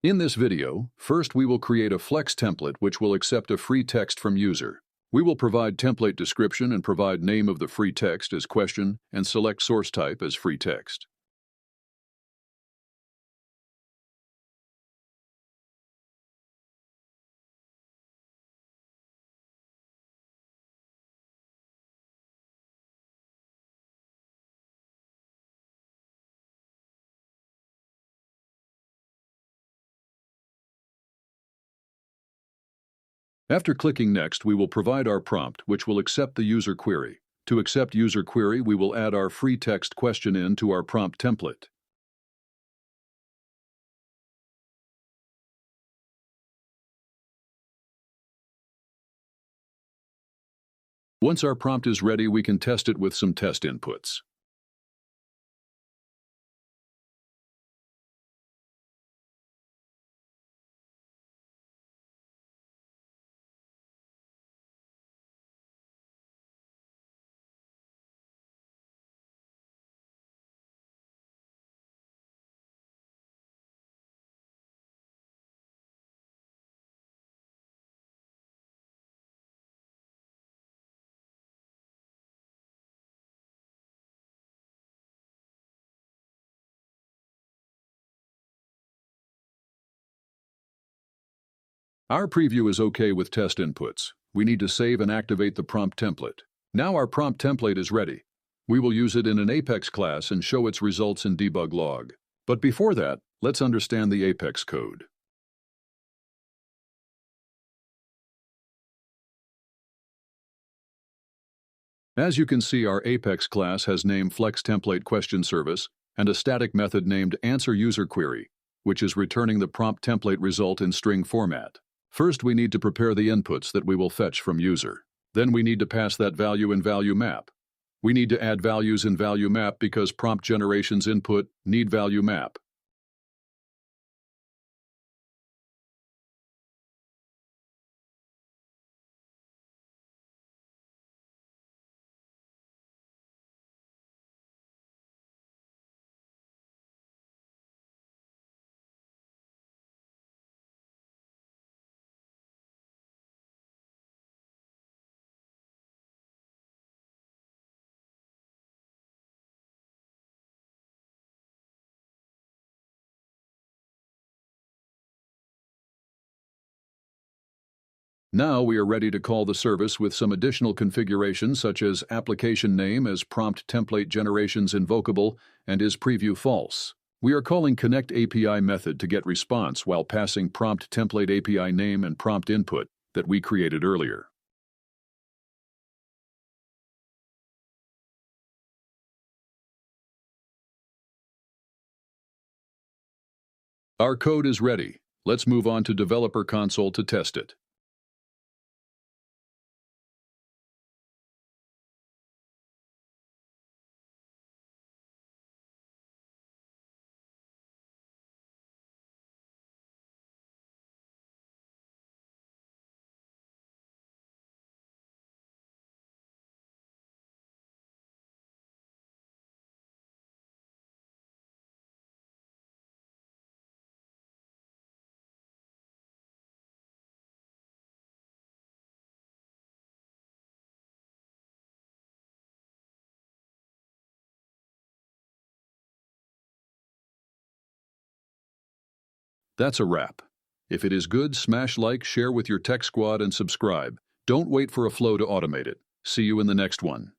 In this video, first we will create a flex template which will accept a free text from user. We will provide template description and provide name of the free text as question and select source type as free text. After clicking Next, we will provide our prompt, which will accept the user query. To accept user query, we will add our free text question into our prompt template. Once our prompt is ready, we can test it with some test inputs. Our preview is okay with test inputs. We need to save and activate the prompt template. Now our prompt template is ready. We will use it in an Apex class and show its results in debug log. But before that, let's understand the Apex code. As you can see, our Apex class has name flex template question service and a static method named answer user query, which is returning the prompt template result in string format. First, we need to prepare the inputs that we will fetch from user. Then we need to pass that value in value map. We need to add values in value map because prompt generation's input need value map. Now we are ready to call the service with some additional configurations such as application name as prompt template generations invocable and is preview false. We are calling connect API method to get response while passing prompt template API name and prompt input that we created earlier. Our code is ready. Let's move on to Developer Console to test it. That's a wrap. If it is good, smash like, share with your tech squad, and subscribe. Don't wait for a flow to automate it. See you in the next one.